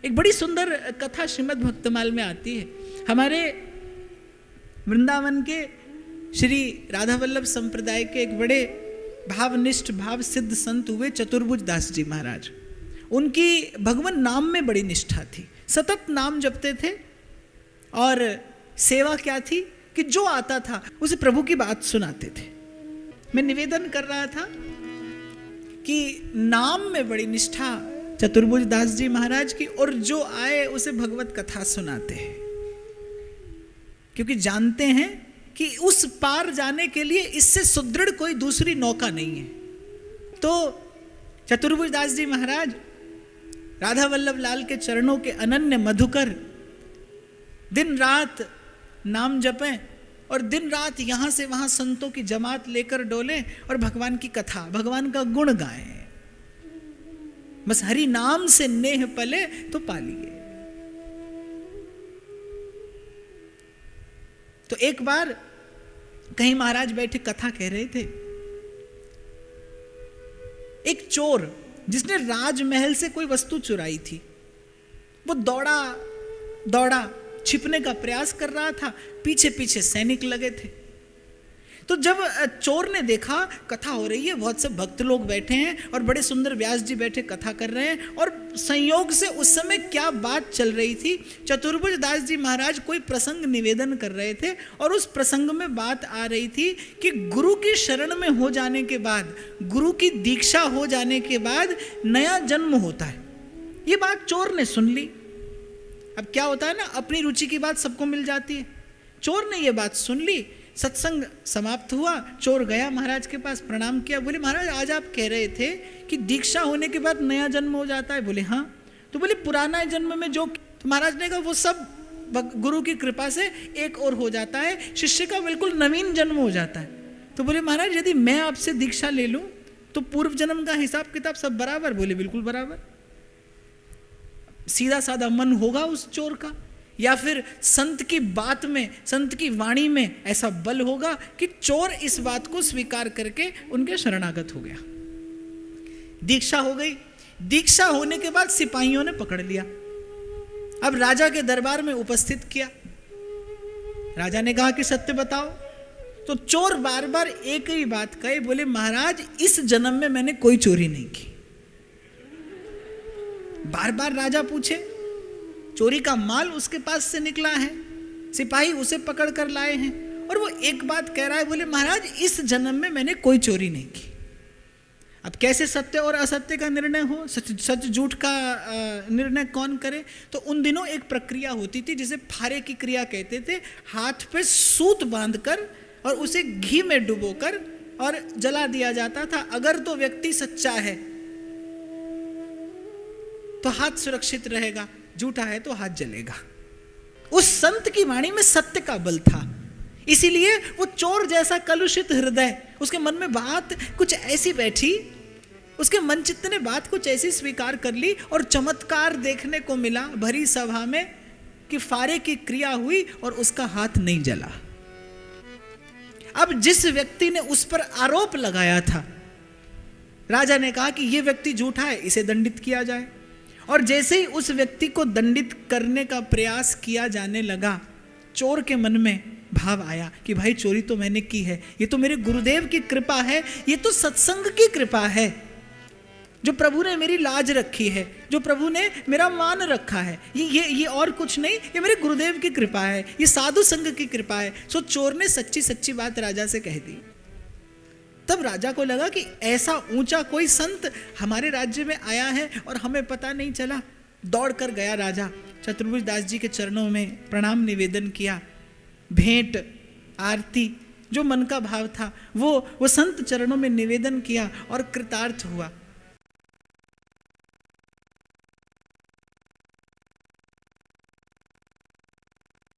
एक बड़ी सुंदर कथा श्रीमद् भक्तमाल में आती है। हमारे वृंदावन के श्री राधा वल्लभ संप्रदाय के एक बड़े भावनिष्ठ भाव सिद्ध संत हुए चतुर्भुज दास जी महाराज। उनकी भगवान नाम में बड़ी निष्ठा थी, सतत नाम जपते थे। और सेवा क्या थी कि जो आता था उसे प्रभु की बात सुनाते थे। मैं निवेदन कर रहा था कि नाम में बड़ी निष्ठा चतुर्भुज दास जी महाराज की, और जो आए उसे भगवत कथा सुनाते हैं, क्योंकि जानते हैं कि उस पार जाने के लिए इससे सुदृढ़ कोई दूसरी नौका नहीं है। तो चतुर्भुज दास जी महाराज राधा वल्लभ लाल के चरणों के अनन्य मधुकर दिन रात नाम जपें और दिन रात यहाँ से वहाँ संतों की जमात लेकर डोलें और भगवान की कथा, भगवान का गुण गाएं। बस हरि नाम से नेह पले तो पालिए। तो एक बार कहीं महाराज बैठे कथा कह रहे थे। एक चोर जिसने राजमहल से कोई वस्तु चुराई थी, वो दौड़ा दौड़ा छिपने का प्रयास कर रहा था, पीछे पीछे सैनिक लगे थे। तो जब चोर ने देखा कथा हो रही है, बहुत से भक्त लोग बैठे हैं और बड़े सुंदर व्यास जी बैठे कथा कर रहे हैं, और संयोग से उस समय क्या बात चल रही थी, चतुर्भुज दास जी महाराज कोई प्रसंग निवेदन कर रहे थे, और उस प्रसंग में बात आ रही थी कि गुरु की शरण में हो जाने के बाद, गुरु की दीक्षा हो जाने के बाद नया जन्म होता है। ये बात चोर ने सुन ली। अब क्या होता है ना, अपनी रुचि की बात सबको मिल जाती है। चोर ने ये बात सुन ली, सत्संग समाप्त हुआ, चोर गया महाराज के पास, प्रणाम किया, बोले महाराज आज आप कह रहे थे कि दीक्षा होने के बाद नया जन्म हो जाता है। बोले हाँ। तो बोले पुराना जन्म में जो, तो महाराज ने कहा वो सब गुरु की कृपा से एक और हो जाता है, शिष्य का बिल्कुल नवीन जन्म हो जाता है। तो बोले महाराज यदि मैं आपसे दीक्षा ले लूं तो पूर्व जन्म का हिसाब किताब सब बराबर? बोले बिल्कुल बराबर। सीधा साधा मन होगा उस चोर का, या फिर संत की बात में, संत की वाणी में ऐसा बल होगा कि चोर इस बात को स्वीकार करके उनके शरणागत हो गया। दीक्षा हो गई। दीक्षा होने के बाद सिपाहियों ने पकड़ लिया, अब राजा के दरबार में उपस्थित किया। राजा ने कहा कि सत्य बताओ। तो चोर बार बार एक ही बात कहे, बोले महाराज इस जन्म में मैंने कोई चोरी नहीं की। बार बार राजा पूछे, चोरी का माल उसके पास से निकला है, सिपाही उसे पकड़ कर लाए हैं, और वो एक बात कह रहा है, बोले महाराज इस जन्म में मैंने कोई चोरी नहीं की। अब कैसे सत्य और असत्य का निर्णय हो, सच झूठ का निर्णय कौन करे? तो उन दिनों एक प्रक्रिया होती थी जिसे फारे की क्रिया कहते थे। हाथ पे सूत बांधकर और उसे घी में डुबोकर और जला दिया जाता था। अगर तो व्यक्ति सच्चा है तो हाथ सुरक्षित रहेगा, झूठा है तो हाथ जलेगा। उस संत की वाणी में सत्य का बल था, इसीलिए वो चोर जैसा कलुषित हृदय, उसके मन में बात कुछ ऐसी बैठी, उसके मन चित्त ने बात कुछ ऐसी स्वीकार कर ली, और चमत्कार देखने को मिला भरी सभा में कि फारे की क्रिया हुई और उसका हाथ नहीं जला। अब जिस व्यक्ति ने उस पर आरोप लगाया था, राजा ने कहा कि यह व्यक्ति झूठा है, इसे दंडित किया जाए। और जैसे ही उस व्यक्ति को दंडित करने का प्रयास किया जाने लगा, चोर के मन में भाव आया कि भाई चोरी तो मैंने की है, ये तो मेरे गुरुदेव की कृपा है, ये तो सत्संग की कृपा है, जो प्रभु ने मेरी लाज रखी है, जो प्रभु ने मेरा मान रखा है, ये और कुछ नहीं, ये मेरे गुरुदेव की कृपा है, ये साधु संग की कृपा है। सो चोर ने सच्ची सच्ची बात राजा से कह दी। तब राजा को लगा कि ऐसा ऊंचा कोई संत हमारे राज्य में आया है और हमें पता नहीं चला। दौड़ कर गया राजा, चतुर्भुज दास जी के चरणों में प्रणाम निवेदन किया, भेंट आरती जो मन का भाव था वो संत चरणों में निवेदन किया और कृतार्थ हुआ।